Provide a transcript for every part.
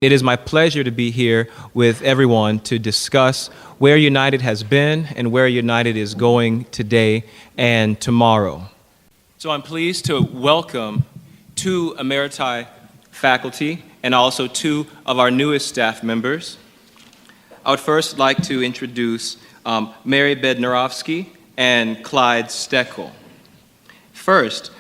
It is my pleasure to be here with everyone to discuss where United has been and where United is going today and tomorrow. So I'm pleased to welcome two emeriti faculty and also two of our newest staff members. I would first like to introduce Mary Bednarovsky and Clyde Steckel. First,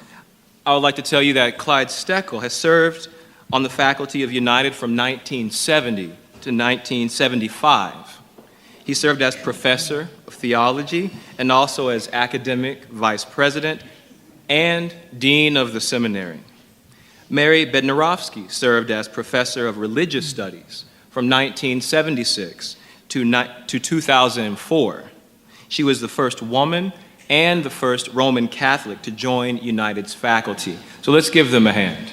I would like to tell you that Clyde Steckel has served on the faculty of United from 1970 to 1975. He served as professor of theology and also as academic vice president and dean of the seminary. Mary Bednarovsky served as professor of religious studies from 1976 to 2004. She was the first woman and the first Roman Catholic to join United's faculty. So let's give them a hand.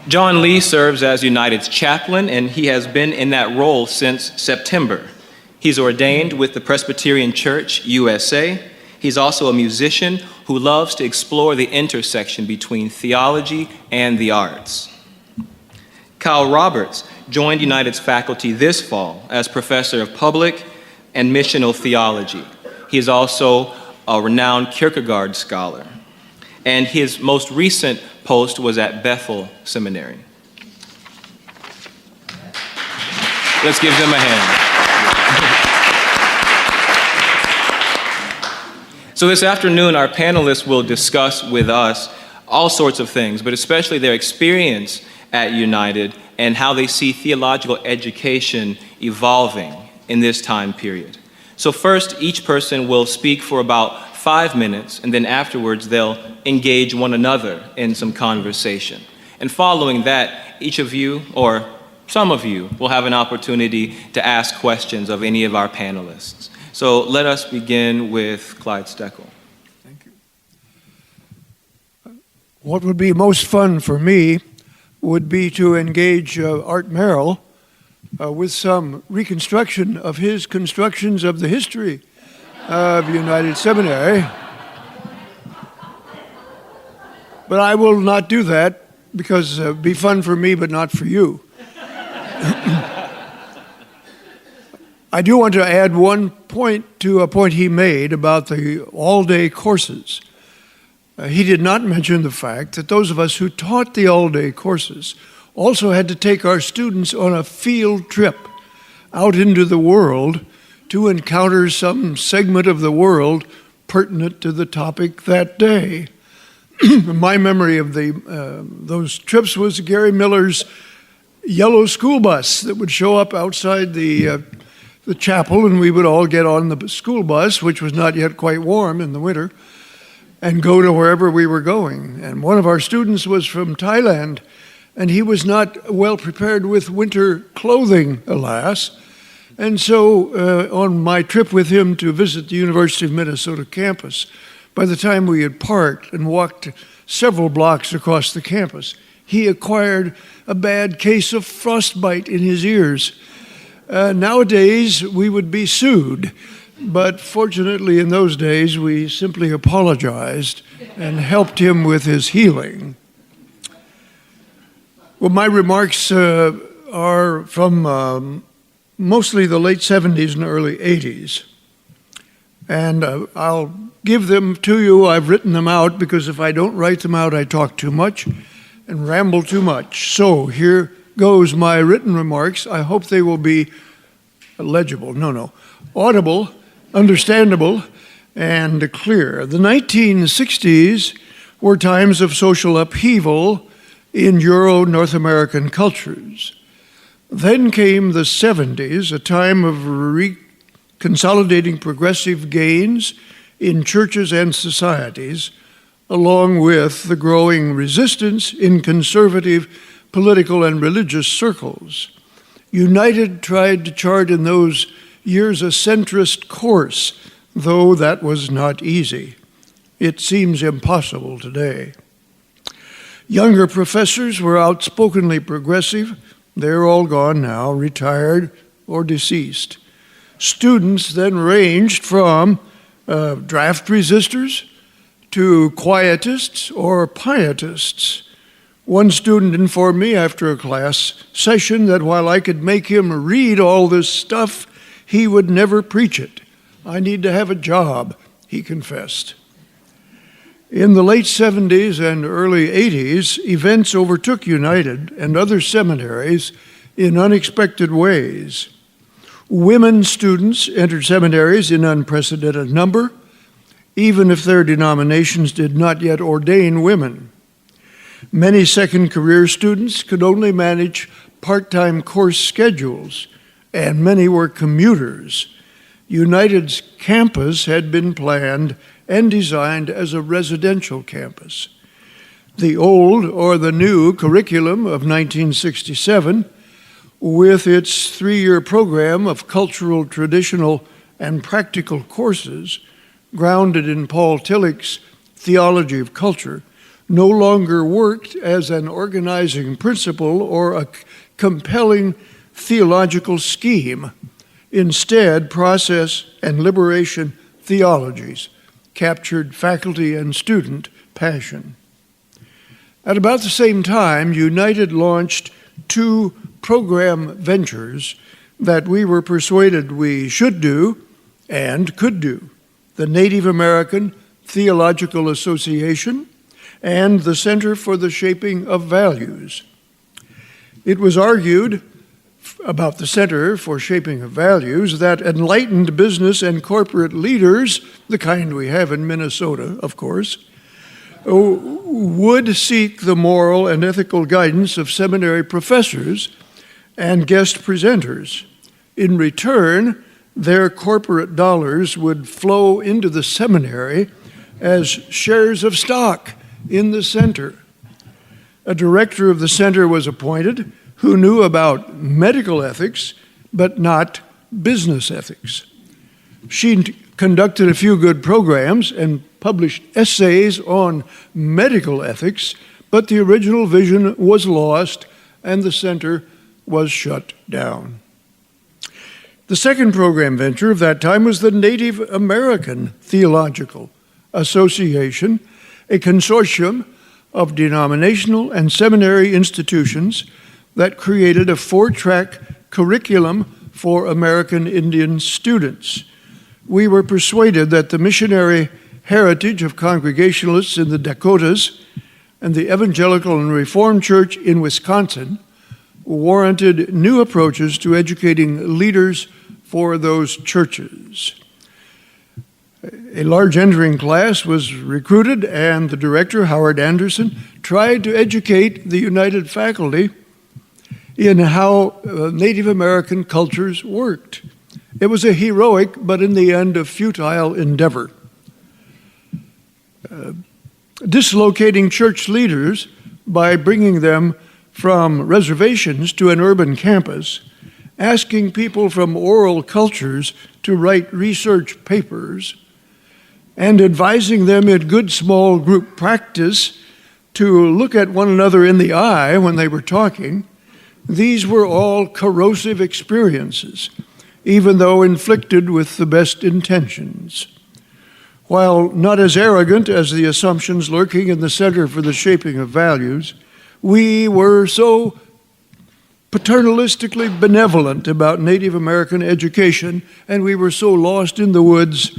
John Lee serves as United's chaplain, and he has been in that role since September. He's ordained with the Presbyterian Church USA. He's also a musician who loves to explore the intersection between theology and the arts. Kyle Roberts joined United's faculty this fall as professor of public and missional theology. He is also a renowned Kierkegaard scholar, and his most recent post was at Bethel Seminary. Let's give them a hand. So this afternoon, our panelists will discuss with us all sorts of things, but especially their experience at United and how they see theological education evolving in this time period. So first, each person will speak for about 5 minutes, and then afterwards they'll engage one another in some conversation. And following that, each of you, or some of you, will have an opportunity to ask questions of any of our panelists. So let us begin with Clyde Steckel. Thank you. What would be most fun for me would be to engage Art Merrill with some reconstruction of his constructions of the history of United Seminary. But I will not do that because it would be fun for me but not for you. I do want to add one point to a point he made about the all-day courses. He did not mention the fact that those of us who taught the all-day courses also had to take our students on a field trip out into the world to encounter some segment of the world pertinent to the topic that day. My memory of those trips was Gary Miller's yellow school bus that would show up outside the chapel, and we would all get on the school bus, which was not yet quite warm in the winter, and go to wherever we were going. And one of our students was from Thailand, and he was not well prepared with winter clothing, alas. And so on my trip with him to visit the University of Minnesota campus, by the time we had parked and walked several blocks across the campus, he acquired a bad case of frostbite in his ears. Nowadays, we would be sued, but fortunately in those days, we simply apologized and helped him with his healing. Well, my remarks are from mostly the late 70s and early 80s. And I'll give them to you. I've written them out because if I don't write them out, I talk too much and ramble too much. So here goes my written remarks. I hope they will be legible, audible, understandable, and clear. The 1960s were times of social upheaval in Euro-North American cultures. Then came the 70s, a time of consolidating progressive gains in churches and societies, along with the growing resistance in conservative political and religious circles. United tried to chart in those years a centrist course, though that was not easy. It seems impossible today. Younger professors were outspokenly progressive. They're all gone now, retired or deceased. Students then ranged from draft resistors to quietists or pietists. One student informed me after a class session that while I could make him read all this stuff, he would never preach it. I need to have a job, he confessed. In the late 70s and early 80s, events overtook United and other seminaries in unexpected ways. Women students entered seminaries in unprecedented number, even if their denominations did not yet ordain women. Many second career students could only manage part-time course schedules, and many were commuters. United's campus had been planned and designed as a residential campus. The old or the new curriculum of 1967, with its 3-year program of cultural, traditional, and practical courses, grounded in Paul Tillich's theology of culture, no longer worked as an organizing principle or a compelling theological scheme. Instead, process and liberation theologies captured faculty and student passion. At about the same time, United launched 2 program ventures that we were persuaded we should do and could do: the Native American Theological Association and the Center for the Shaping of Values. It was argued about the Center for Shaping of Values that enlightened business and corporate leaders, the kind we have in Minnesota, of course, would seek the moral and ethical guidance of seminary professors and guest presenters. In return, their corporate dollars would flow into the seminary as shares of stock in the center. A director of the center was appointed who knew about medical ethics, but not business ethics. She conducted a few good programs and published essays on medical ethics, but the original vision was lost and the center was shut down. The second program venture of that time was the Native American Theological Association, a consortium of denominational and seminary institutions that created a 4-track curriculum for American Indian students. We were persuaded that the missionary heritage of Congregationalists in the Dakotas and the Evangelical and Reformed Church in Wisconsin warranted new approaches to educating leaders for those churches. A large entering class was recruited, and the director, Howard Anderson, tried to educate the United faculty in how Native American cultures worked. It was a heroic, but in the end, a futile endeavor. Dislocating church leaders by bringing them from reservations to an urban campus, asking people from oral cultures to write research papers, and advising them in good small group practice to look at one another in the eye when they were talking. These were all corrosive experiences, even though inflicted with the best intentions. While not as arrogant as the assumptions lurking in the Center for the Shaping of Values, we were so paternalistically benevolent about Native American education, and we were so lost in the woods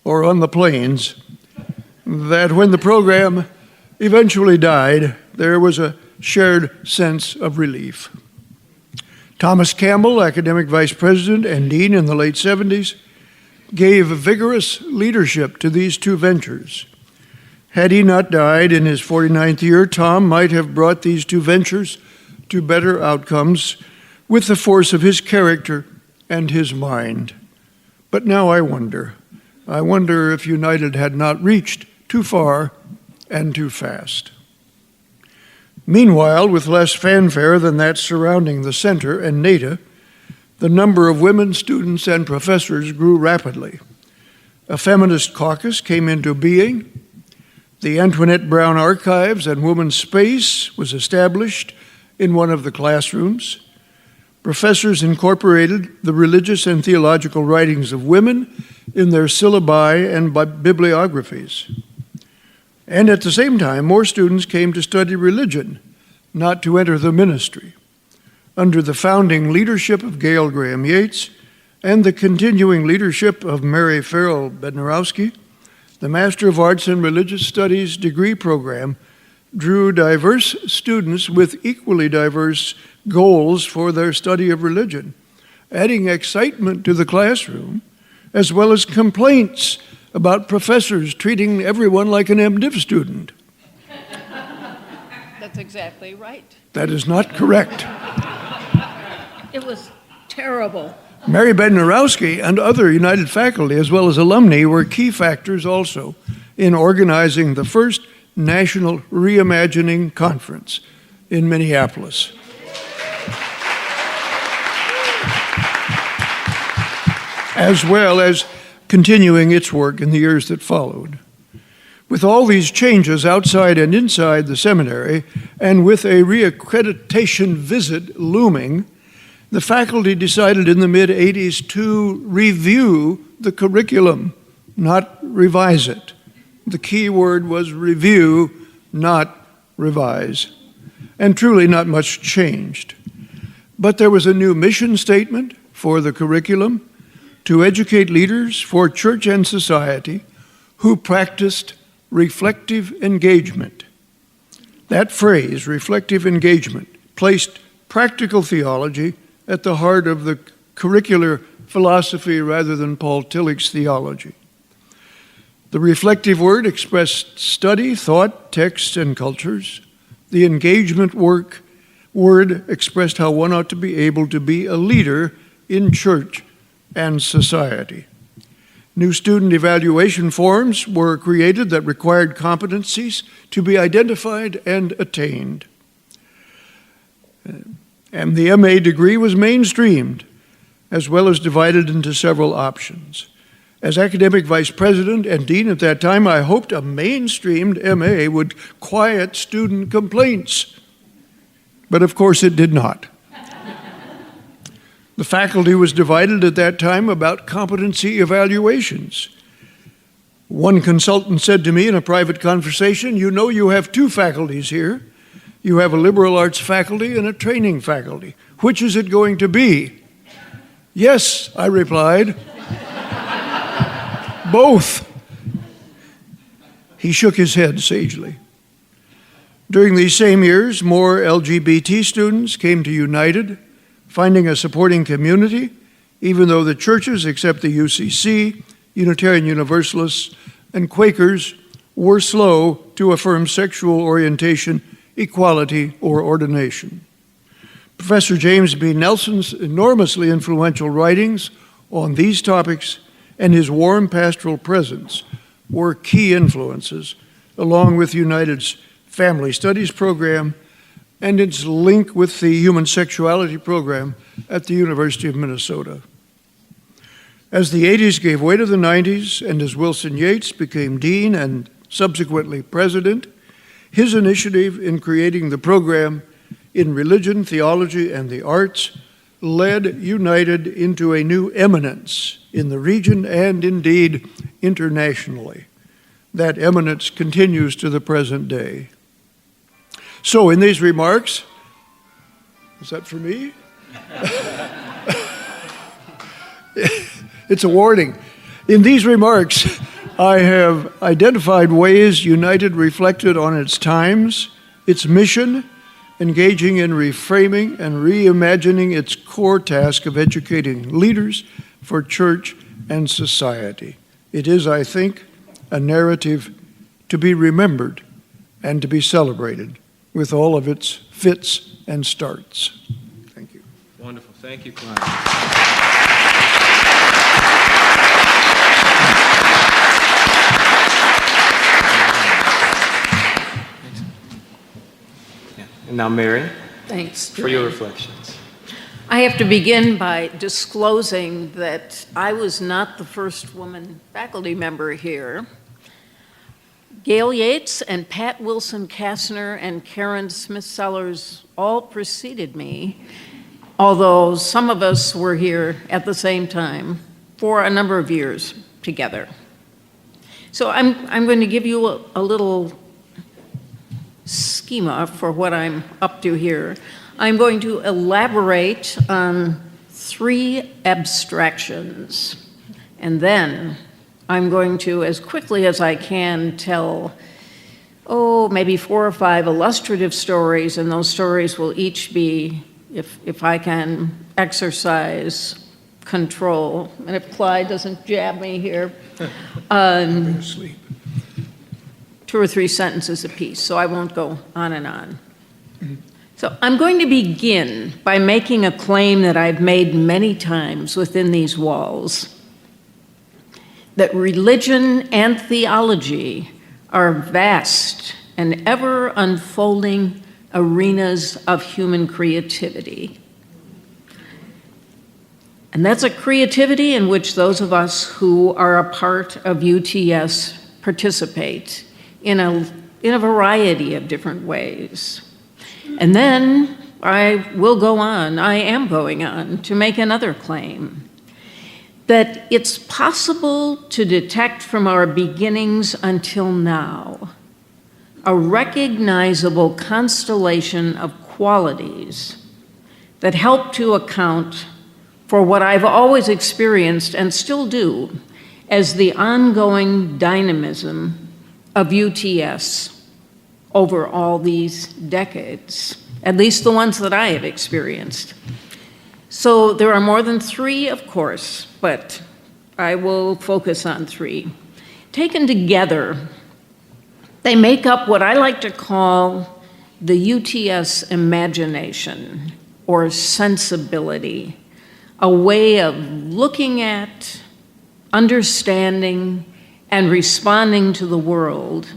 or on the plains, that when the program eventually died, there was a shared sense of relief. Thomas Campbell, academic vice president and dean in the late 70s, gave vigorous leadership to these 2 ventures. Had he not died in his 49th year, Tom might have brought these 2 ventures to better outcomes with the force of his character and his mind. But now I wonder if United had not reached too far and too fast. Meanwhile, with less fanfare than that surrounding the center and NATA, the number of women students and professors grew rapidly. A feminist caucus came into being. The Antoinette Brown Archives and Women's Space was established in one of the classrooms. Professors incorporated the religious and theological writings of women in their syllabi and bibliographies. And at the same time, more students came to study religion, not to enter the ministry. Under the founding leadership of Gail Graham Yates and the continuing leadership of Mary Farrell Bednarowski, the Master of Arts in Religious Studies degree program drew diverse students with equally diverse goals for their study of religion, adding excitement to the classroom, as well as complaints about professors treating everyone like an MDiv student. That's exactly right. That is not correct. It was terrible. Mary Bednarowski and other United faculty, as well as alumni, were key factors also in organizing the first National Reimagining Conference in Minneapolis. As well as continuing its work in the years that followed. With all these changes outside and inside the seminary, and with a reaccreditation visit looming, the faculty decided in the mid-'80s to review the curriculum, not revise it. The key word was review, not revise. And truly not much changed. But there was a new mission statement for the curriculum to educate leaders for church and society who practiced reflective engagement. That phrase, reflective engagement, placed practical theology at the heart of the curricular philosophy rather than Paul Tillich's theology. The reflective word expressed study, thought, texts, and cultures. The engagement word expressed how one ought to be able to be a leader in church and society. New student evaluation forms were created that required competencies to be identified and attained. And the MA degree was mainstreamed, as well as divided into several options. As academic vice president and dean at that time, I hoped a mainstreamed MA would quiet student complaints. But of course it did not. The faculty was divided at that time about competency evaluations. One consultant said to me in a private conversation, "You know you have two faculties here. You have a liberal arts faculty and a training faculty. Which is it going to be?" "Yes," I replied. "Both." He shook his head sagely. During these same years, more LGBT students came to United, finding a supporting community, even though the churches, except the UCC, Unitarian Universalists, and Quakers, were slow to affirm sexual orientation, equality, or ordination. Professor James B. Nelson's enormously influential writings on these topics and his warm pastoral presence were key influences, along with United's Family Studies program and its link with the Human Sexuality program at the University of Minnesota. As the 80s gave way to the 90s, and as Wilson Yates became dean and subsequently president, his initiative in creating the program in religion, theology, and the arts led United into a new eminence in the region and indeed internationally. That eminence continues to the present day. So in these remarks, is that for me? It's a warning. In these remarks, I have identified ways United reflected on its times, its mission, engaging in reframing and reimagining its core task of educating leaders for church and society. It is, I think, a narrative to be remembered and to be celebrated with all of its fits and starts. Thank you. Wonderful. Thank you, Klein. And now, Mary, Thanks. for your reflections. I have to begin by disclosing that I was not the first woman faculty member here. Gail Yates and Pat Wilson Kastner and Karen Smith Sellers all preceded me, although some of us were here at the same time for a number of years together. So I'm going to give you a little schema for what I'm up to here. I'm going to elaborate on 3 abstractions, and then I'm going to, as quickly as I can, tell, maybe 4 or 5 illustrative stories, and those stories will each be, if I can exercise control, and if Clyde doesn't jab me here, 2 or 3 sentences apiece, so I won't go on and on. So I'm going to begin by making a claim that I've made many times within these walls, that religion and theology are vast and ever unfolding arenas of human creativity. And that's a creativity in which those of us who are a part of UTS participate in a variety of different ways. And then I am going on to make another claim, that it's possible to detect from our beginnings until now a recognizable constellation of qualities that help to account for what I've always experienced and still do as the ongoing dynamism of UTS over all these decades, at least the ones that I have experienced. So there are more than 3, of course, but I will focus on 3. Taken together, they make up what I like to call the UTS imagination or sensibility, a way of looking at, understanding, and responding to the world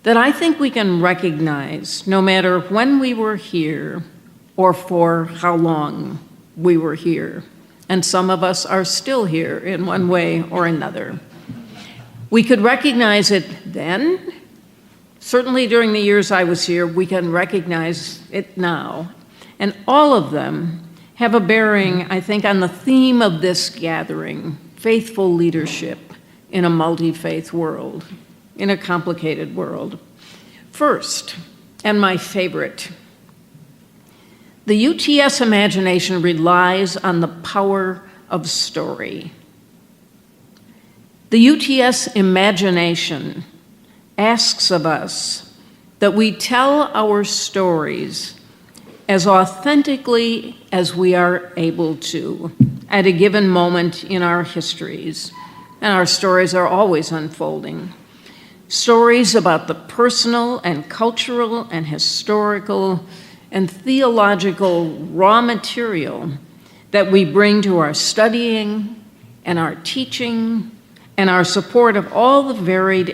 that I think we can recognize no matter when we were here or for how long we were here. And some of us are still here in one way or another. We could recognize it then. Certainly during the years I was here, we can recognize it now. And all of them have a bearing, I think, on the theme of this gathering, faithful leadership in a multi-faith world, in a complicated world. First, and my favorite, the UTS imagination relies on the power of story. The UTS imagination asks of us that we tell our stories as authentically as we are able to at a given moment in our histories. And our stories are always unfolding. Stories about the personal and cultural and historical and theological raw material that we bring to our studying and our teaching and our support of all the varied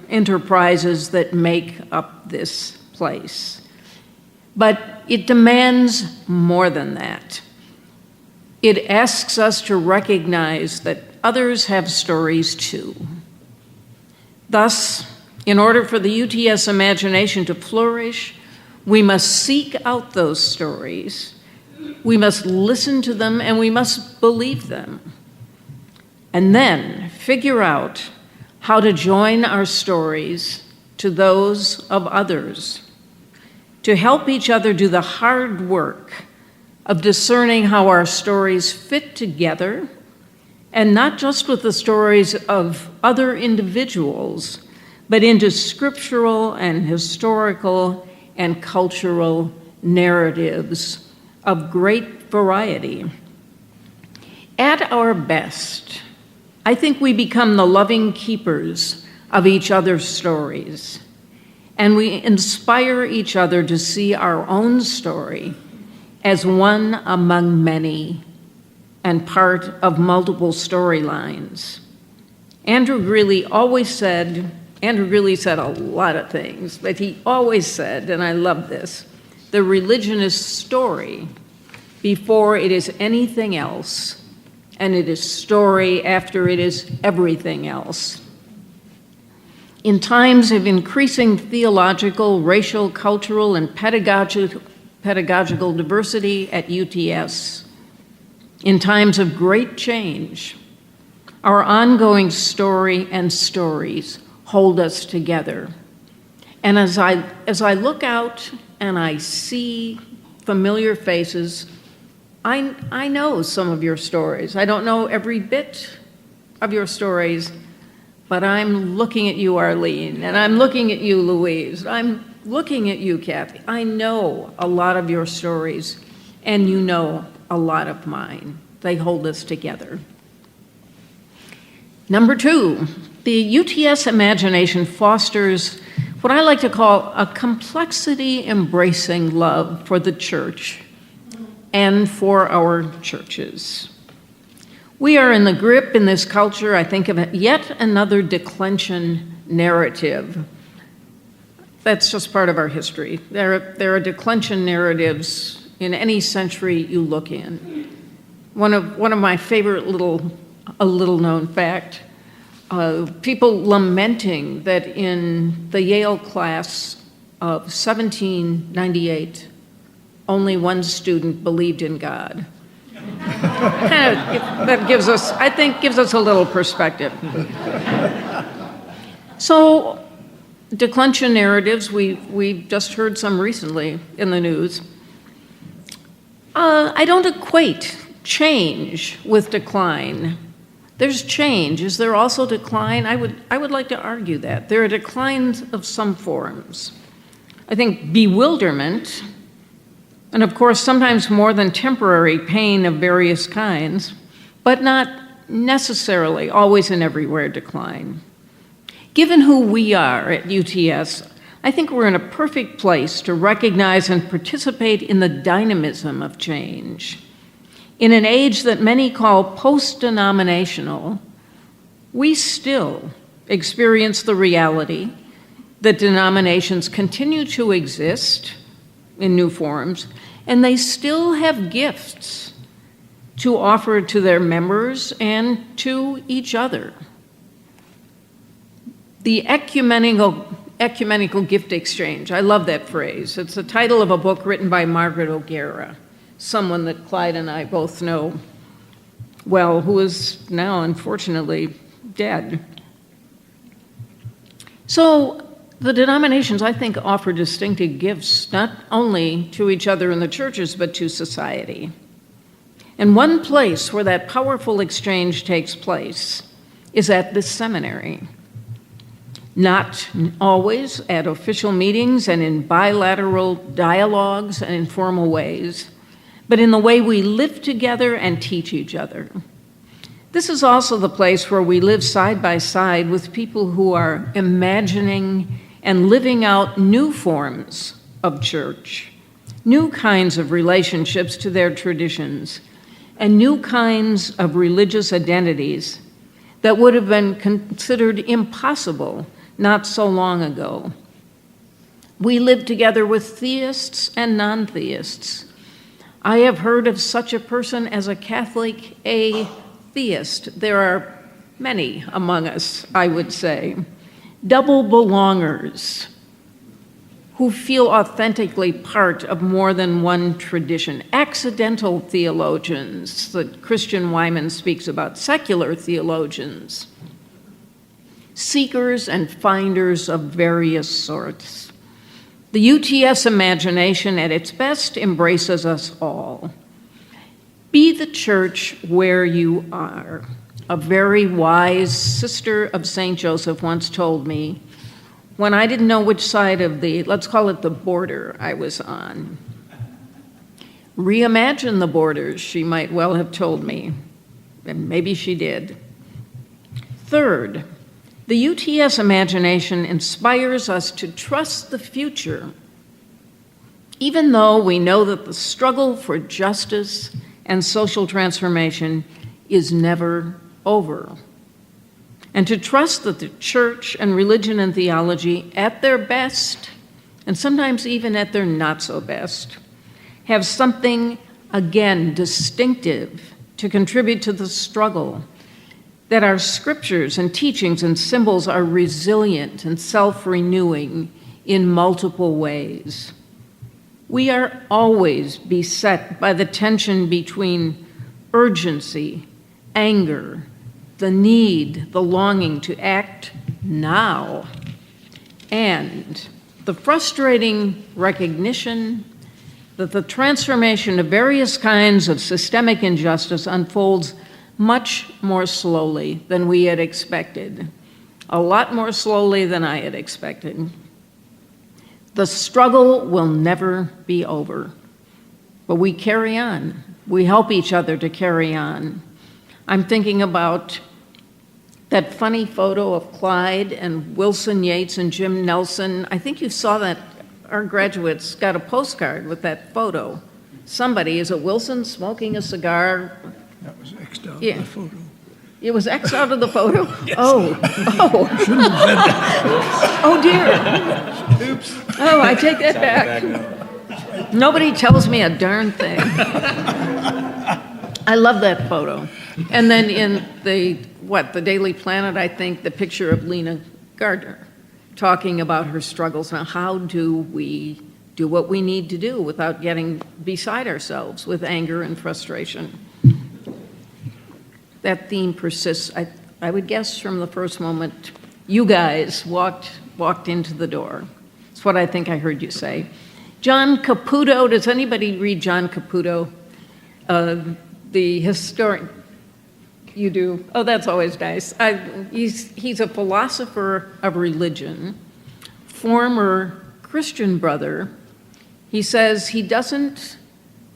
enterprises that make up this place. But it demands more than that. It asks us to recognize that others have stories too. Thus, in order for the UTS imagination to flourish, we must seek out those stories, we must listen to them, and we must believe them. And then figure out how to join our stories to those of others, to help each other do the hard work of discerning how our stories fit together, and not just with the stories of other individuals, but into scriptural and historical and cultural narratives of great variety. At our best, I think we become the loving keepers of each other's stories, and we inspire each other to see our own story as one among many and part of multiple storylines. Andrew Greeley said a lot of things, but he always said, and I love this, the religion is story before it is anything else, and it is story after it is everything else. In times of increasing theological, racial, cultural, and pedagogical diversity at UTS. In times of great change, our ongoing story and stories hold us together. And as I look out and I see familiar faces, I know some of your stories. I don't know every bit of your stories, but I'm looking at you, Arlene, and I'm looking at you, Louise. I'm looking at you, Kathy. I know a lot of your stories, and you know a lot of mine. They hold us together. Number 2, the UTS imagination fosters what I like to call a complexity-embracing love for the church and for our churches. We are in the grip in this culture, I think, of yet another declension narrative. That's just part of our history. There are declension narratives in any century you look in. One of my favorite a little-known fact, people lamenting that in the Yale class of 1798, only one student believed in God. That gives us a little perspective. So, declension narratives, we just heard some recently in the news. I don't equate change with decline. There's change. Is there also decline? I would like to argue that. There are declines of some forms. I think bewilderment, and of course sometimes more than temporary pain of various kinds, but not necessarily always and everywhere decline. Given who we are at UTS, I think we're in a perfect place to recognize and participate in the dynamism of change. In an age that many call post-denominational, we still experience the reality that denominations continue to exist in new forms, and they still have gifts to offer to their members and to each other. The ecumenical gift exchange, I love that phrase. It's the title of a book written by Margaret O'Gara, someone that Clyde and I both know well, who is now unfortunately dead. So the denominations, I think, offer distinctive gifts, not only to each other in the churches, but to society. And one place where that powerful exchange takes place is at this seminary. Not always at official meetings and in bilateral dialogues and informal ways, but in the way we live together and teach each other. This is also the place where we live side by side with people who are imagining and living out new forms of church, new kinds of relationships to their traditions, and new kinds of religious identities that would have been considered impossible not so long ago. We live together with theists and non-theists. I have heard of such a person as a Catholic atheist. There are many among us, I would say. Double belongers who feel authentically part of more than one tradition. Accidental theologians that Christian Wyman speaks about, secular theologians. Seekers and finders of various sorts. The UTS imagination at its best embraces us all. Be the church where you are. A very wise sister of St. Joseph once told me, when I didn't know which side of the, let's call it the border, I was on. Reimagine the borders, she might well have told me, and maybe she did. Third, the UTS imagination inspires us to trust the future, even though we know that the struggle for justice and social transformation is never over. And to trust that the church and religion and theology, at their best, and sometimes even at their not so best, have something, again, distinctive to contribute to the struggle, that our scriptures and teachings and symbols are resilient and self-renewing in multiple ways. We are always beset by the tension between urgency, anger, the need, the longing to act now, and the frustrating recognition that the transformation of various kinds of systemic injustice unfolds much more slowly than we had expected, a lot more slowly than I had expected. The struggle will never be over, but we carry on. We help each other to carry on. I'm thinking about that funny photo of Clyde and Wilson Yates and Jim Nelson. I think you saw that. Our graduates got a postcard with that photo. Somebody, is it Wilson, smoking a cigar? That was X'd out Yeah. the photo. It was X out of the photo? Yes. Oh. Shouldn't have said that. Oh, dear. Oops. Oh, I take that back. Nobody tells me a darn thing. I love that photo. And then in the Daily Planet, I think, the picture of Lena Gardner talking about her struggles. Now, how do we do what we need to do without getting beside ourselves with anger and frustration? That theme persists, I would guess, from the first moment you guys walked into the door. That's what I think I heard you say. John Caputo, does anybody read John Caputo? The historic, you do? Oh, that's always nice. He's a philosopher of religion, former Christian brother. He says he doesn't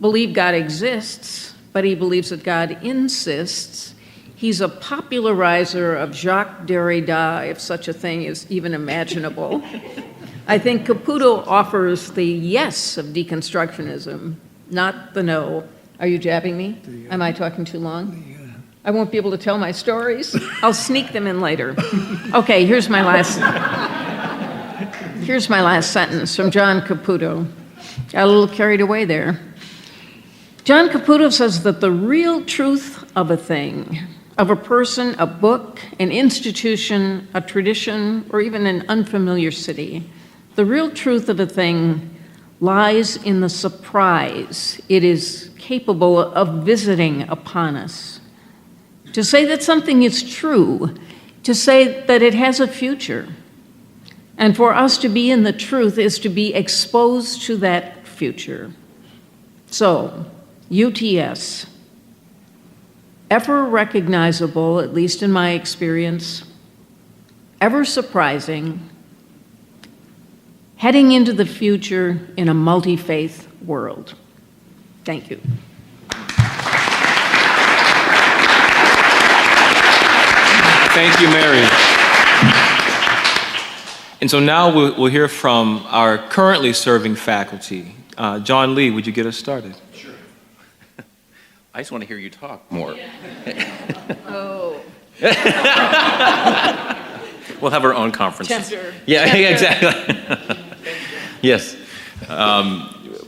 believe God exists, but he believes that God insists. He's a popularizer of Jacques Derrida, if such a thing is even imaginable. I think Caputo offers the yes of deconstructionism, not the no. Are you jabbing me? Am I talking too long? I won't be able to tell my stories. I'll sneak them in later. Okay, here's my last sentence from John Caputo. Got a little carried away there. John Caputo says that the real truth of a thing, of a person, a book, an institution, a tradition, or even an unfamiliar city, the real truth of a thing lies in the surprise it is capable of visiting upon us. To say that something is true, to say that it has a future, and for us to be in the truth is to be exposed to that future. So, UTS, ever recognizable, at least in my experience, ever surprising, heading into the future in a multi-faith world. Thank you. Thank you, Mary. And so now we'll hear from our currently serving faculty. John Lee, would you get us started? Sure. I just want to hear you talk more. Oh. We'll have our own conference. Tempter. Yeah, Tempter. exactly. Yes.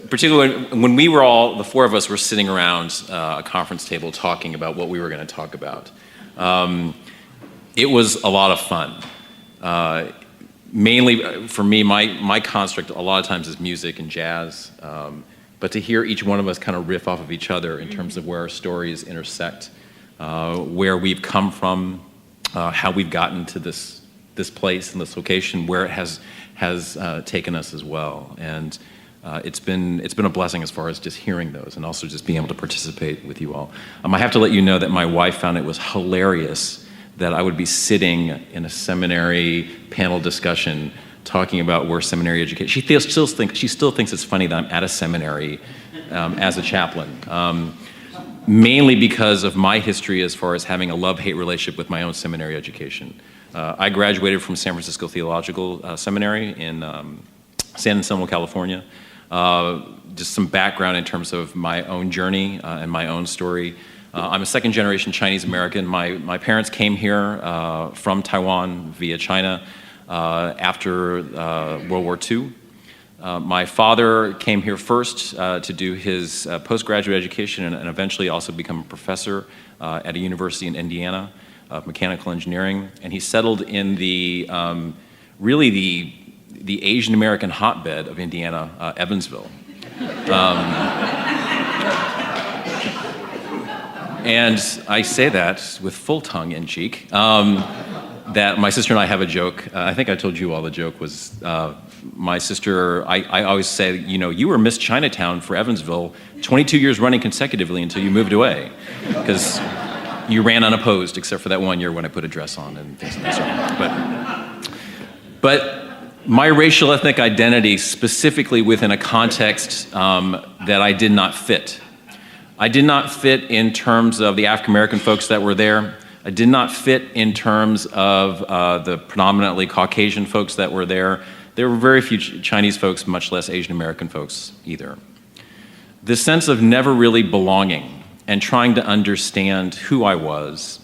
Particularly when we were all, the four of us were sitting around a conference table talking about what we were going to talk about. It was a lot of fun. Mainly for me, my construct a lot of times is music and jazz. But to hear each one of us kind of riff off of each other in terms of where our stories intersect, where we've come from, how we've gotten to this place and this location, where it has taken us as well. And it's been a blessing as far as just hearing those and also just being able to participate with you all. I have to let you know that my wife found it was hilarious that I would be sitting in a seminary panel discussion talking about where seminary education. She still thinks it's funny that I'm at a seminary as a chaplain, mainly because of my history as far as having a love-hate relationship with my own seminary education. I graduated from San Francisco Theological Seminary in San Anselmo, California. Just some background in terms of my own journey and my own story. I'm a second-generation Chinese American. My parents came here from Taiwan via China after World War II. My father came here first to do his postgraduate education and eventually also become a professor at a university in Indiana of mechanical engineering. And he settled in the really the Asian American hotbed of Indiana, Evansville. And I say that with full tongue in cheek. That my sister and I have a joke. I think I told you all the joke was my sister, I always say, you were Miss Chinatown for Evansville 22 years running consecutively until you moved away. Because you ran unopposed, except for that 1 year when I put a dress on and things of that sort. But my racial ethnic identity, specifically within a context that I did not fit. I did not fit in terms of the African American folks that were there. I did not fit in terms of the predominantly Caucasian folks that were there. There were very few Chinese folks, much less Asian American folks either. The sense of never really belonging and trying to understand who I was,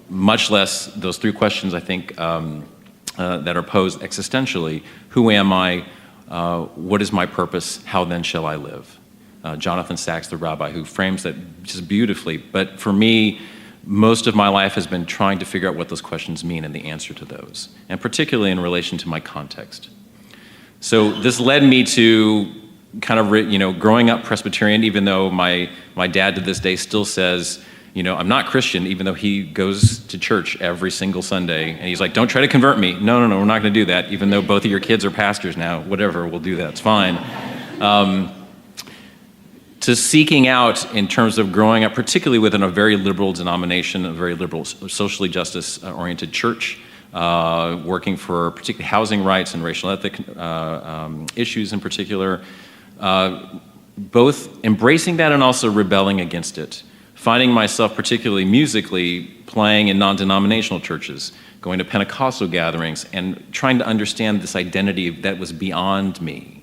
much less those three questions I think that are posed existentially. Who am I? What is my purpose? How then shall I live? Jonathan Sacks, the rabbi, who frames that just beautifully. But for me, most of my life has been trying to figure out what those questions mean and the answer to those, and particularly in relation to my context. So this led me to kind of, growing up Presbyterian, even though my dad to this day still says, I'm not Christian, even though he goes to church every single Sunday. And he's like, don't try to convert me. No, we're not going to do that, even though both of your kids are pastors now. Whatever, we'll do that. It's fine. To seeking out in terms of growing up, particularly within a very liberal denomination, a very liberal, socially justice-oriented church, working for particularly housing rights and racial ethic issues in particular, both embracing that and also rebelling against it. Finding myself, particularly musically, playing in non-denominational churches, going to Pentecostal gatherings, and trying to understand this identity that was beyond me.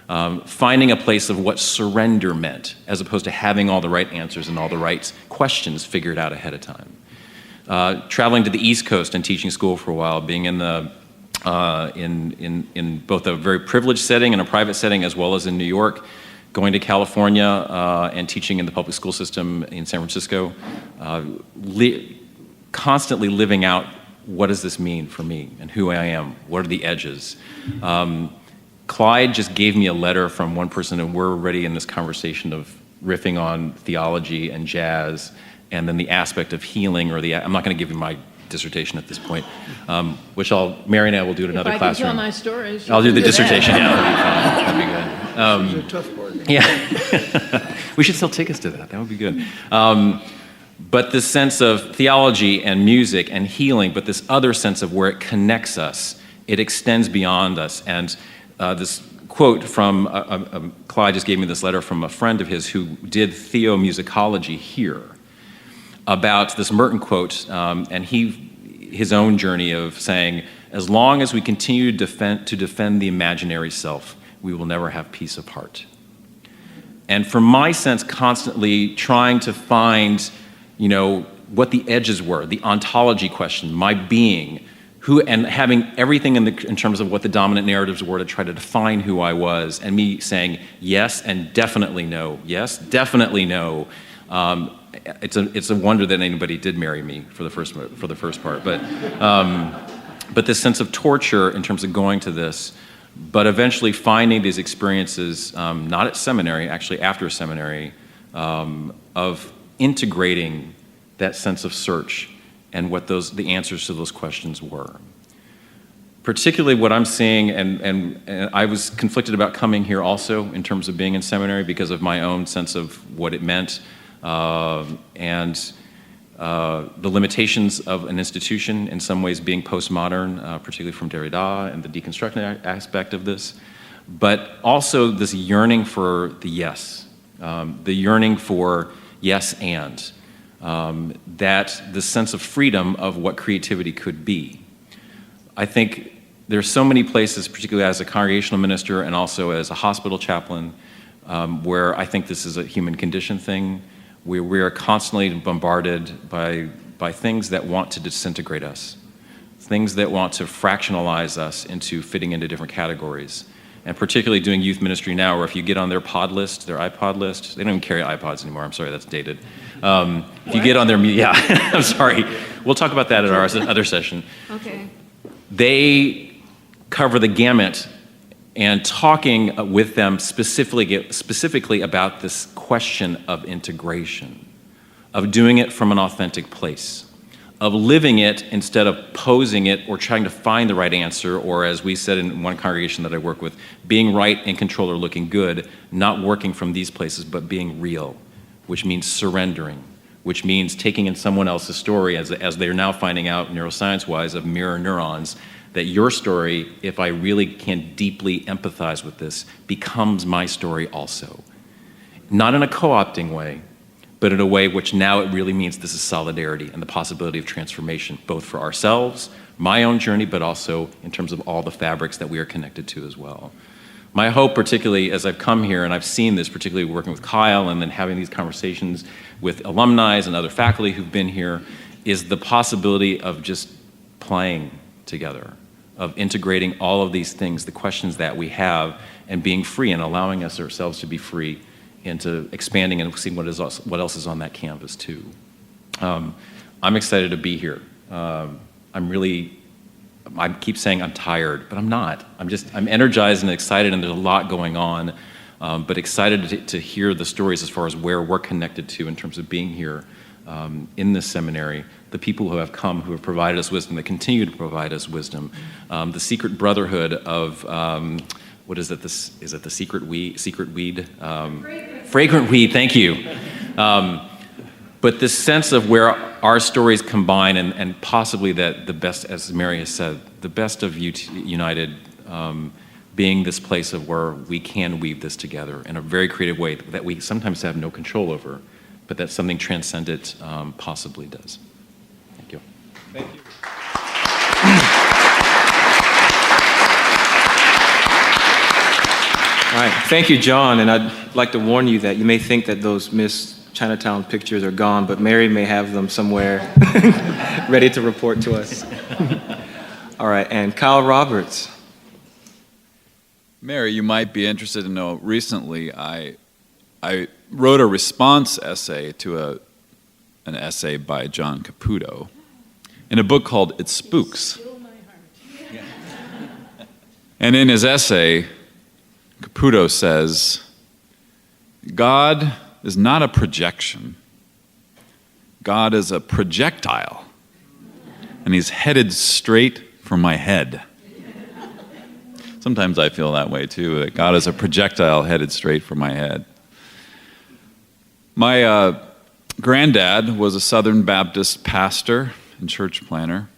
Finding a place of what surrender meant, as opposed to having all the right answers and all the right questions figured out ahead of time. Traveling to the East Coast and teaching school for a while, being in the in both a very privileged setting and a private setting, as well as in New York. Going to California and teaching in the public school system in San Francisco, constantly living out what does this mean for me and who I am, what are the edges. Clyde just gave me a letter from one person, and we're already in this conversation of riffing on theology and jazz, and then the aspect of healing, or I'm not going to give you my dissertation at this point, which Mary and I will do at another classroom. If I can tell my stories, I'll do the dissertation. Yeah, that'd be fine. That'd be good. It's a tough part. Yeah, we should sell tickets to that. That would be good. But this sense of theology and music and healing, but this other sense of where it connects us, it extends beyond us. And this quote from Clyde just gave me this letter from a friend of his who did theomusicology here about this Merton quote, and his own journey of saying, as long as we continue to defend the imaginary self, we will never have peace of heart. And from my sense, constantly trying to find, what the edges were, the ontology question, my being, and having everything in terms of what the dominant narratives were to try to define who I was, and me saying yes and definitely no, yes, definitely no. It's a wonder that anybody did marry me for the first part, but this sense of torture in terms of going to this. But eventually finding these experiences, not at seminary, actually after seminary, of integrating that sense of search and what the answers to those questions were. Particularly what I'm seeing, and I was conflicted about coming here also in terms of being in seminary because of my own sense of what it meant, and the limitations of an institution in some ways being postmodern, particularly from Derrida and the deconstruction aspect of this, but also this yearning for the yes, the yearning for yes and, that the sense of freedom of what creativity could be. I think there's so many places, particularly as a congregational minister and also as a hospital chaplain, where I think this is a human condition thing. We are constantly bombarded by things that want to disintegrate us, things that want to fractionalize us into fitting into different categories. And particularly doing youth ministry now, where if you get on their pod list, their iPod list, they don't even carry iPods anymore. I'm sorry, that's dated. If you get on their, I'm sorry. We'll talk about that at our other session. Okay. They cover the gamut and talking with them specifically about this question of integration, of doing it from an authentic place, of living it instead of posing it or trying to find the right answer, or as we said in one congregation that I work with, being right and control or looking good, not working from these places, but being real, which means surrendering, which means taking in someone else's story, as they're now finding out neuroscience-wise of mirror neurons, that your story, if I really can deeply empathize with this, becomes my story also. Not in a co-opting way, but in a way which now it really means this is solidarity and the possibility of transformation, both for ourselves, my own journey, but also in terms of all the fabrics that we are connected to as well. My hope, particularly as I've come here and I've seen this, particularly working with Kyle and then having these conversations with alumni and other faculty who've been here, is the possibility of just playing together, of integrating all of these things, the questions that we have, and being free and allowing us ourselves to be free into expanding and seeing what else is on that canvas too. I'm excited to be here. I keep saying I'm tired, but I'm not. I'm energized and excited, and there's a lot going on, but excited to hear the stories as far as where we're connected to in terms of being here in this seminary, the people who have come, who have provided us wisdom, that continue to provide us wisdom, the secret brotherhood of, what is it? Is it the secret weed? Fragrant weed, thank you. But this sense of where our stories combine and possibly that the best, as Mary has said, the best of United being this place of where we can weave this together in a very creative way that we sometimes have no control over, but that something transcendent possibly does. Thank you. Thank you. All right, thank you, John, and I'd like to warn you that you may think that those Miss Chinatown pictures are gone, but Mary may have them somewhere ready to report to us. All right, and Kyle Roberts. Mary, you might be interested to know, recently I wrote a response essay to an essay by John Caputo in a book called It Spooks. And in his essay, Caputo says, God is not a projection. God is a projectile, and he's headed straight for my head. Sometimes I feel that way too, that God is a projectile headed straight for my head. My granddad was a Southern Baptist pastor and church planner.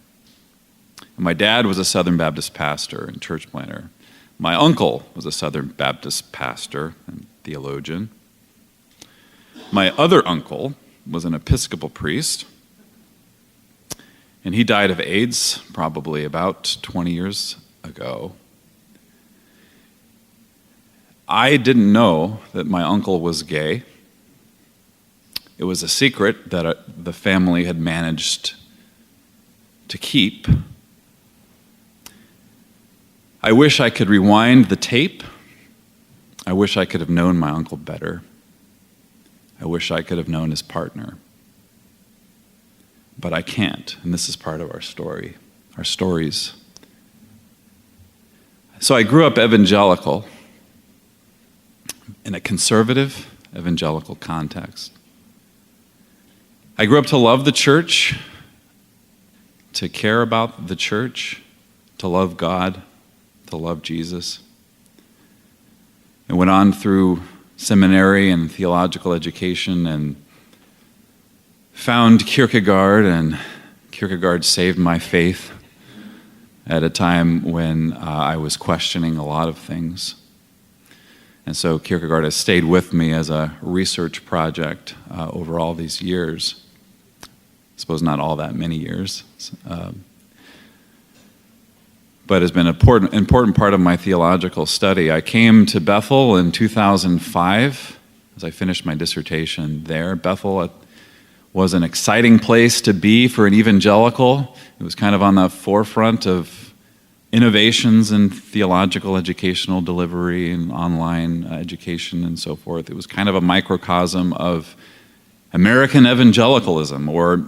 And my dad was a Southern Baptist pastor and church planner. My uncle was a Southern Baptist pastor and theologian. My other uncle was an Episcopal priest, and he died of AIDS probably about 20 years ago. I didn't know that my uncle was gay. It was a secret that the family had managed to keep. I wish I could rewind the tape. I wish I could have known my uncle better. I wish I could have known his partner. But I can't, and this is part of our story, our stories. So I grew up evangelical in a conservative evangelical context. I grew up to love the church, to care about the church, to love God, to love Jesus. I went on through seminary and theological education and found Kierkegaard, and Kierkegaard saved my faith at a time when I was questioning a lot of things. And so Kierkegaard has stayed with me as a research project over all these years. I suppose not all that many years. But has been an important part of my theological study. I came to Bethel in 2005 as I finished my dissertation there. Bethel was an exciting place to be for an evangelical. It was kind of on the forefront of innovations in theological educational delivery and online education and so forth. It was kind of a microcosm of American evangelicalism, or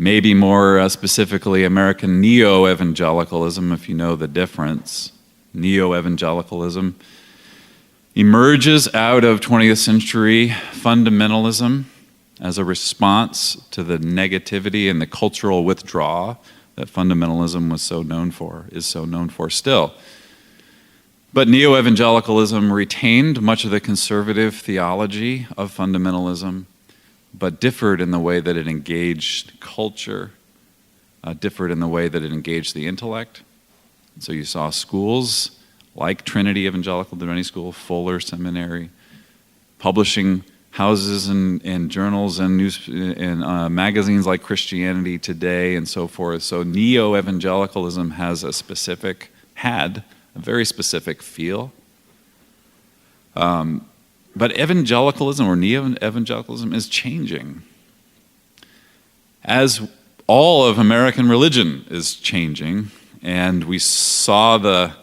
maybe more specifically American neo-evangelicalism, if you know the difference. neo-evangelicalism, emerges out of 20th century fundamentalism as a response to the negativity and the cultural withdrawal that fundamentalism is so known for still. But neo-evangelicalism retained much of the conservative theology of fundamentalism, but differed in the way that it engaged culture, differed in the way that it engaged the intellect. And so you saw schools like Trinity Evangelical Divinity School, Fuller Seminary, publishing houses and journals and magazines like Christianity Today and so forth. So neo-evangelicalism had a very specific feel. But evangelicalism or neo-evangelicalism is changing. As all of American religion is changing, and we saw the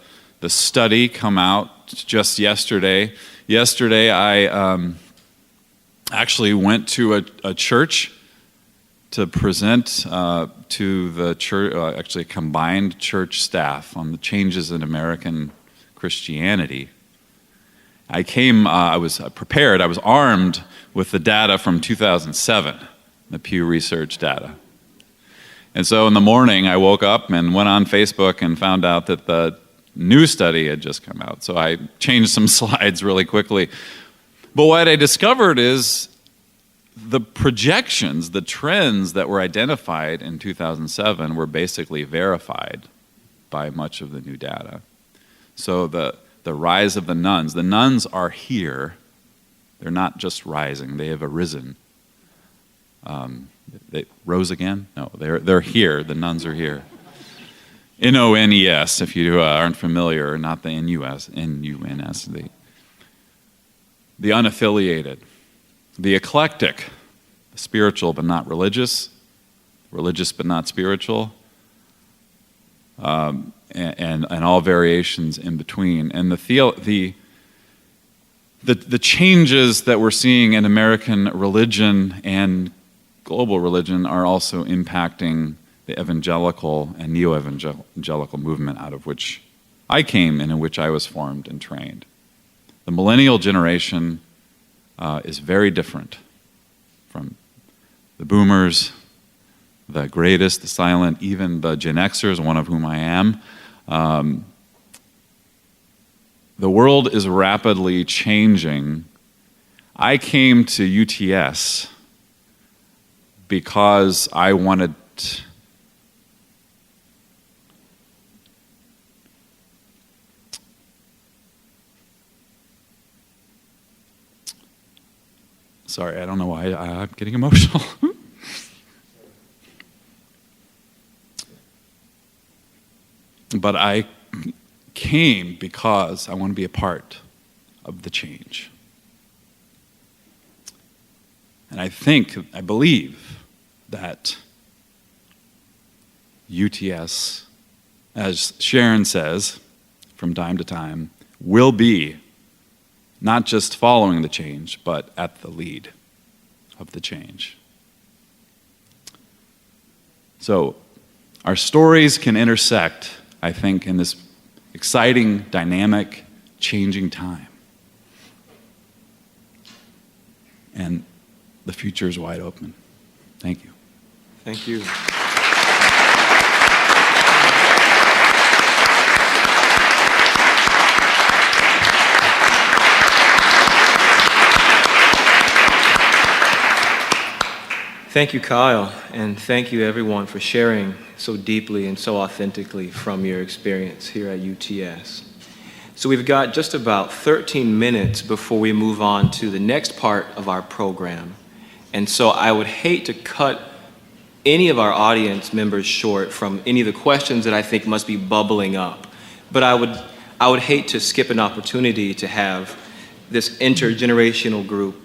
study come out just yesterday. Yesterday I actually went to a church to present to the church, actually a combined church staff on the changes in American Christianity. I was prepared, I was armed with the data from 2007, the Pew Research data. And so in the morning I woke up and went on Facebook and found out that the new study had just come out. So I changed some slides really quickly. But what I discovered is the projections, the trends that were identified in 2007 were basically verified by much of the new data. So the rise of the nuns are here. They're not just rising, they have arisen. They rose again? No, they're here, the nuns are here. N-O-N-E-S, if you aren't familiar, not the N-U-S, N-U-N-S. The unaffiliated, the eclectic, spiritual but not religious, religious but not spiritual, and all variations in between. And the changes that we're seeing in American religion and global religion are also impacting the evangelical and neo-evangelical movement out of which I came and in which I was formed and trained. The millennial generation is very different from the boomers, the greatest, the silent, even the Gen Xers, one of whom I am. The world is rapidly changing. I came to UTS because I wanted Sorry, I don't know why I'm getting emotional. But I came because I want to be a part of the change. And I believe that UTS, as Sharon says from time to time, will be not just following the change, but at the lead of the change. So our stories can intersect, I think, in this exciting, dynamic, changing time. And the future is wide open. Thank you. Thank you. Thank you, Kyle, and thank you, everyone, for sharing so deeply and so authentically from your experience here at UTS. So we've got just about 13 minutes before we move on to the next part of our program. And so I would hate to cut any of our audience members short from any of the questions that I think must be bubbling up. But I would hate to skip an opportunity to have this intergenerational group,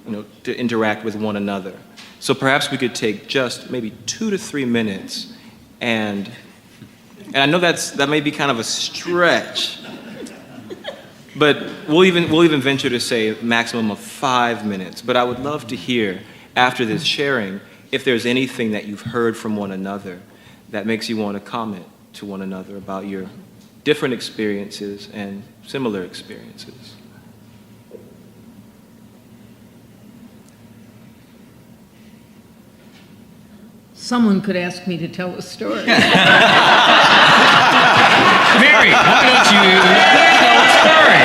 to interact with one another. So perhaps we could take just maybe 2 to 3 minutes, and I know that may be kind of a stretch, but we'll even venture to say a maximum of 5 minutes. But I would love to hear after this sharing if there's anything that you've heard from one another that makes you want to comment to one another about your different experiences and similar experiences. Someone could ask me to tell a story. Mary, why don't you tell a story?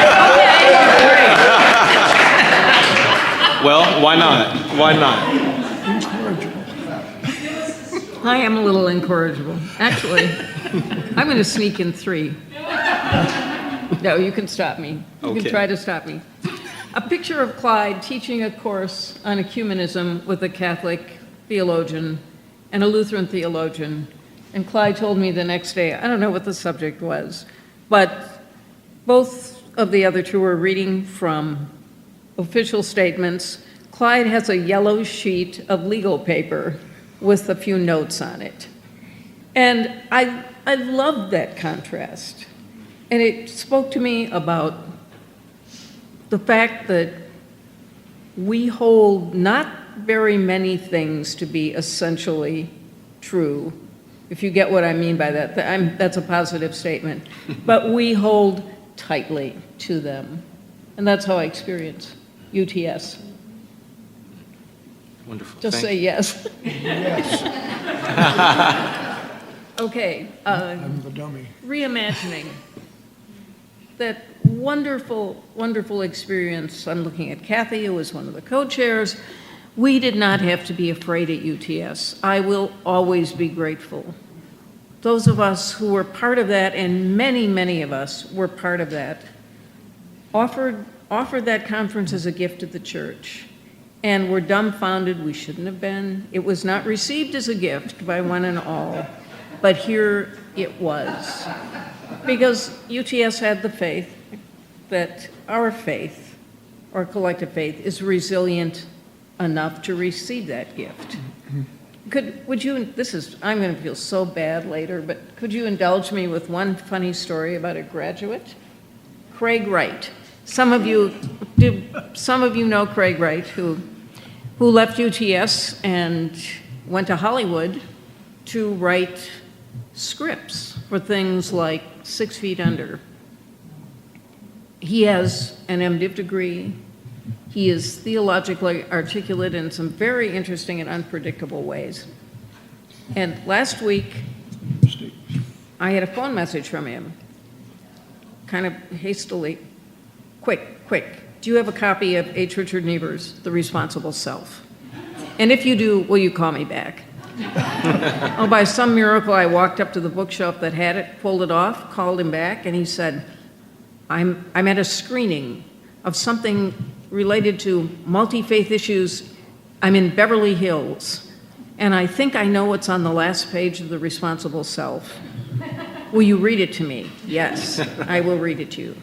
Well, why not? Why not? I am a little incorrigible. Actually, I'm going to sneak in 3. No, you can stop me. You Okay. can try to stop me. A picture of Clyde teaching a course on ecumenism with a Catholic theologian and a Lutheran theologian. And Clyde told me the next day, I don't know what the subject was, but both of the other two were reading from official statements. Clyde has a yellow sheet of legal paper with a few notes on it. And I loved that contrast. And it spoke to me about the fact that we hold not very many things to be essentially true, if you get what I mean by that. That's a positive statement. But we hold tightly to them. And that's how I experience UTS. Wonderful. Just Thank say you. yes. Yes, Okay, I'm the dummy. reimagining. That wonderful, wonderful experience. I'm looking at Kathy, who was one of the co-chairs. We did not have to be afraid at UTS. I will always be grateful. Those of us who were part of that, and many, many of us were part of that, offered that conference as a gift to the church. And were dumbfounded, we shouldn't have been. It was not received as a gift by one and all, but here it was. Because UTS had the faith that our faith, our collective faith, is resilient enough to receive that gift. Would you, I'm going to feel so bad later, but could you indulge me with one funny story about a graduate? Craig Wright. Some of you know Craig Wright, who left UTS and went to Hollywood to write scripts for things like 6 Feet Under. He has an MDiv degree. He is theologically articulate in some very interesting and unpredictable ways. And last week, I had a phone message from him, kind of hastily. Quick, do you have a copy of H. Richard Niebuhr's The Responsible Self? And if you do, will you call me back? Oh, by some miracle, I walked up to the bookshelf that had it, pulled it off, called him back, and he said, I'm at a screening of something related to multi-faith issues. I'm in Beverly Hills, and I think I know what's on the last page of The Responsible Self. Will you read it to me? Yes, I will read it to you.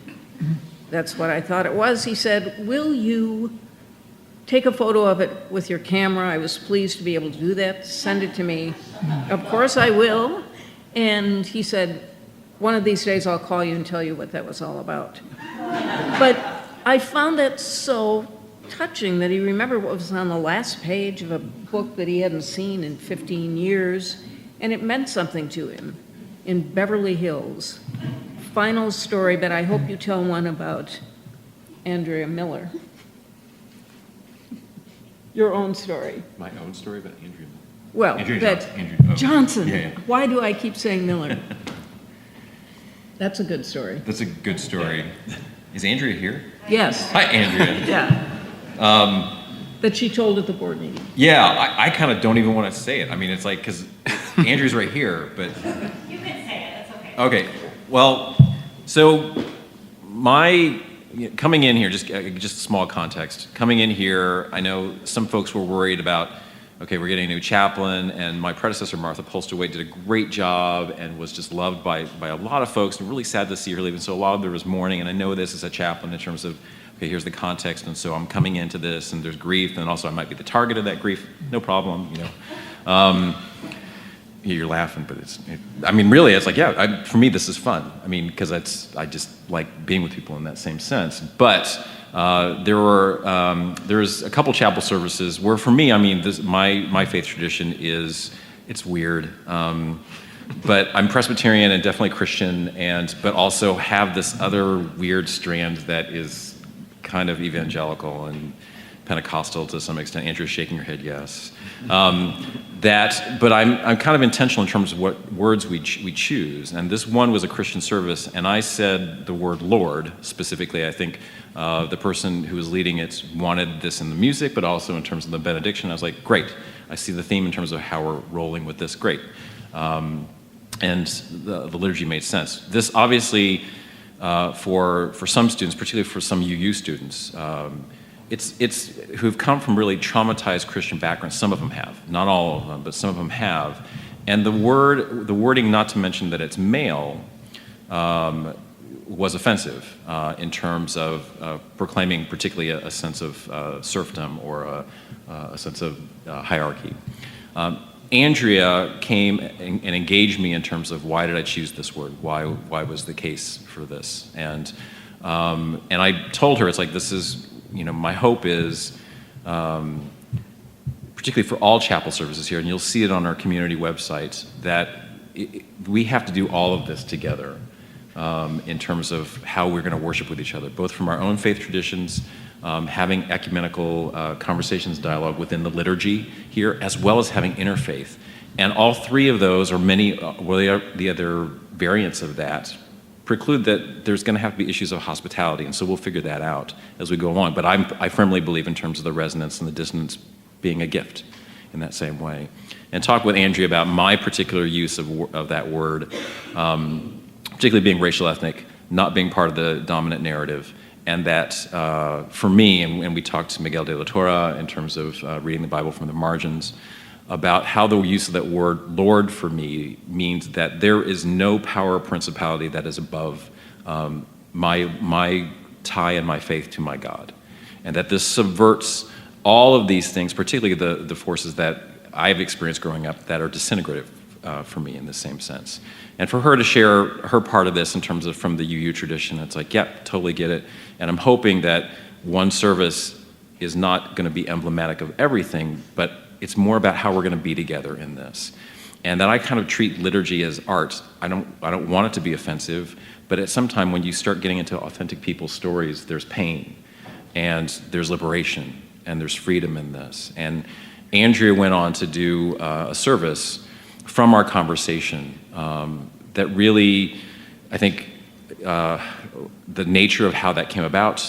That's what I thought it was. He said, will you take a photo of it with your camera? I was pleased to be able to do that. Send it to me. Of course I will. And he said, one of these days I'll call you and tell you what that was all about. But I found that so touching that he remembered what was on the last page of a book that he hadn't seen in 15 years, and it meant something to him. In Beverly Hills. Final story, but I hope you tell one about Andrea Miller. Your own story. My own story about Andrew. Well, Andrea that Johnson. Andrew, Johnson. Yeah. Why do I keep saying Miller? That's a good story. That's a good story. Is Andrea here? Yes. Hi, Andrea. Yeah. That she told at the board meeting. Yeah, I kind of don't even want to say it. I mean, it's like, because Andrew's right here, but... You can say it, that's okay. Okay, well, so coming in here, just a small context. Coming in here, I know some folks were worried about, okay, we're getting a new chaplain, and my predecessor, Martha Polsterwaite, did a great job and was just loved by a lot of folks, and really sad to see her leave. And so a lot of there was mourning, and I know this as a chaplain in terms of, okay, here's the context, and so I'm coming into this, and there's grief, and also I might be the target of that grief. No problem, you know. You're laughing, but really, it's like, yeah, for me, this is fun. I mean, because I just like being with people in that same sense. But there's a couple chapel services where, for me, I mean, my faith tradition is, it's weird. but I'm Presbyterian and definitely Christian, but also have this other weird strand that is kind of evangelical and Pentecostal to some extent. Andrew's shaking her head yes. But I'm kind of intentional in terms of what words we choose. And this one was a Christian service, and I said the word Lord specifically. I think the person who was leading it wanted this in the music, but also in terms of the benediction. I was like, great. I see the theme in terms of how we're rolling with this. Great. And the liturgy made sense. This obviously, for some students, particularly for some UU students, it's who've come from really traumatized Christian backgrounds. Some of them have, not all of them, but some of them have. And the wording, not to mention that it's male, was offensive in terms of proclaiming particularly a sense of serfdom or a sense of hierarchy. Andrea came and engaged me in terms of why did I choose this word? Why was the case for this? And I told her, it's like, this is, my hope is, particularly for all chapel services here, and you'll see it on our community website, that we have to do all of this together in terms of how we're going to worship with each other, both from our own faith traditions, having ecumenical conversations, dialogue within the liturgy here, as well as having interfaith. And all three of those, or many, the other variants of that, preclude that there's going to have to be issues of hospitality, and so we'll figure that out as we go along. But I firmly believe in terms of the resonance and the dissonance being a gift in that same way. And talk with Andrea about my particular use of that word, particularly being racial ethnic, not being part of the dominant narrative, and that for me, and we talked to Miguel de la Torre in terms of reading the Bible from the margins, about how the use of that word Lord for me means that there is no power or principality that is above my tie and my faith to my God. And that this subverts all of these things, particularly the forces that I've experienced growing up that are disintegrative for me in the same sense. And for her to share her part of this in terms of from the UU tradition, it's like, yeah, totally get it. And I'm hoping that one service is not going to be emblematic of everything, but it's more about how we're going to be together in this. And that I kind of treat liturgy as art. I don't want it to be offensive, but at some time when you start getting into authentic people's stories, there's pain, and there's liberation, and there's freedom in this. And Andrea went on to do a service from our conversation that really, I think, the nature of how that came about,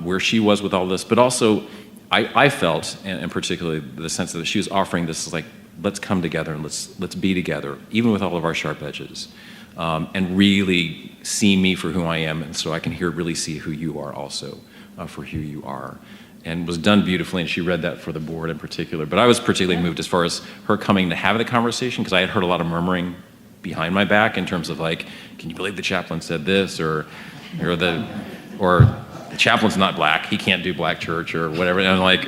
where she was with all this, but also I felt, and particularly the sense that she was offering this is like, let's come together and let's be together, even with all of our sharp edges, and really see me for who I am, and so I can really see who you are also for who you are. And was done beautifully, and she read that for the board in particular. But I was particularly moved as far as her coming to have the conversation, because I had heard a lot of murmuring behind my back in terms of like, can you believe the chaplain said this, or the chaplain's not black, he can't do black church or whatever. And I'm like,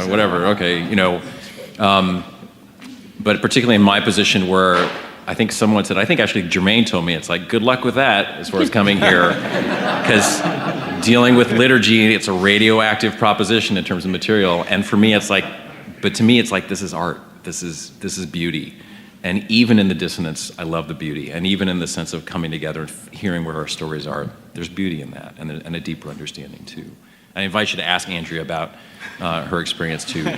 whatever, okay, But particularly in my position where I think someone said, I think actually Jermaine told me, it's like, good luck with that as far as coming here, because dealing with liturgy, it's a radioactive proposition in terms of material. And for me, it's like, but to me, it's like, this is art, this is beauty. And even in the dissonance, I love the beauty. And even in the sense of coming together and hearing where our stories are, there's beauty in that, and a deeper understanding too. I invite you to ask Andrea about her experience too.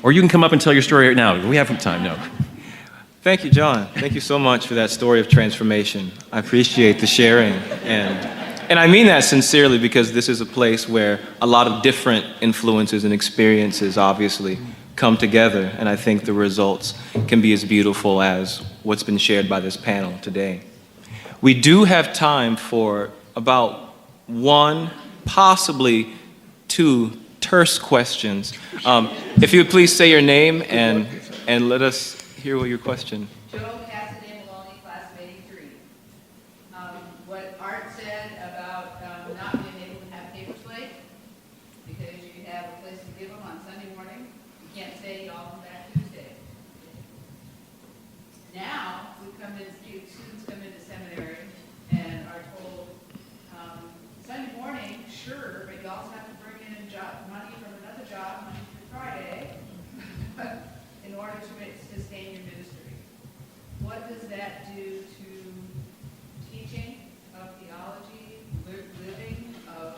Or you can come up and tell your story right now. We have some time, no. Thank you, John. Thank you so much for that story of transformation. I appreciate the sharing. And I mean that sincerely, because this is a place where a lot of different influences and experiences obviously come together, and I think the results can be as beautiful as what's been shared by this panel today. We do have time for about one, possibly two terse questions. If you would please say your name and let us hear what your question. Joe Cassidy, Maloney, class of '83. What Art said about not being able to have paper slate, because you have a place to give them on Sunday morning, you can't say y'all come back Tuesday. Now, students come into seminary and are told, Sunday morning, sure, but you also have to bring in money from another job, Monday through Friday, in order to sustain your ministry. what does that do to teaching of theology, living of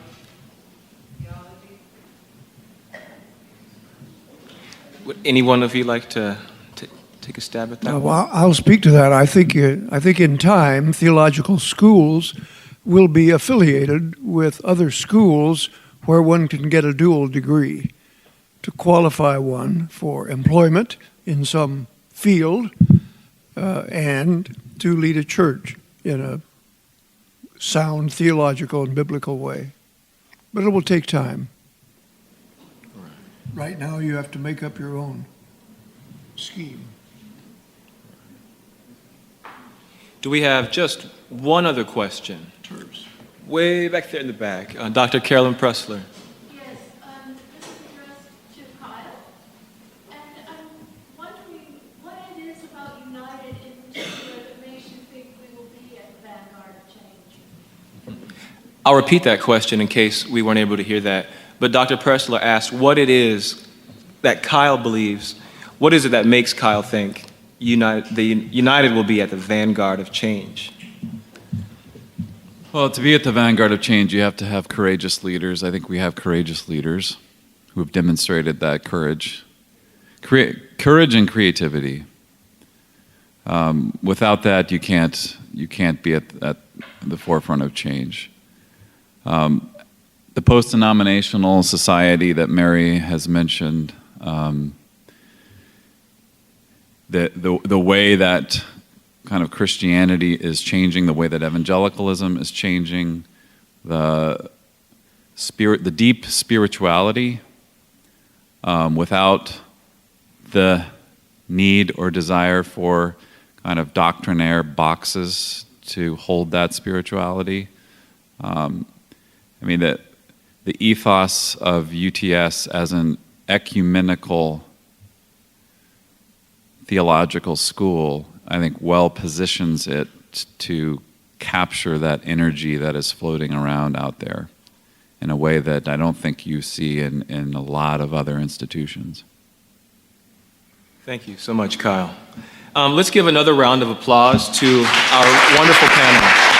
theology? Would any one of you like to take a stab at that? Well, I'll speak to that. I think in time, theological schools will be affiliated with other schools where one can get a dual degree to qualify one for employment in some field and to lead a church in a sound theological and biblical way. But it will take time. Right now, you have to make up your own scheme. Do we have just one other question? Terms. Way back there in the back, Dr. Carolyn Pressler. Yes, this is addressed to Kyle, and I'm wondering what it is about United in particular that makes you think we will be at the vanguard of change. I'll repeat that question in case we weren't able to hear that. But Dr. Pressler asked what it is that Kyle believes. What is it that makes Kyle think United will be at the vanguard of change? Well, to be at the vanguard of change, you have to have courageous leaders. I think we have courageous leaders who have demonstrated that courage. Courage and creativity. Without that, you can't be at the forefront of change. The post-denominational society that Mary has mentioned, the way that kind of Christianity is changing, the way that evangelicalism is changing, the deep spirituality, without the need or desire for kind of doctrinaire boxes to hold that spirituality. I mean, the ethos of UTS as an ecumenical theological school, I think, well positions it to capture that energy that is floating around out there in a way that I don't think you see in a lot of other institutions. Thank you so much, Kyle. Let's give another round of applause to our wonderful panel.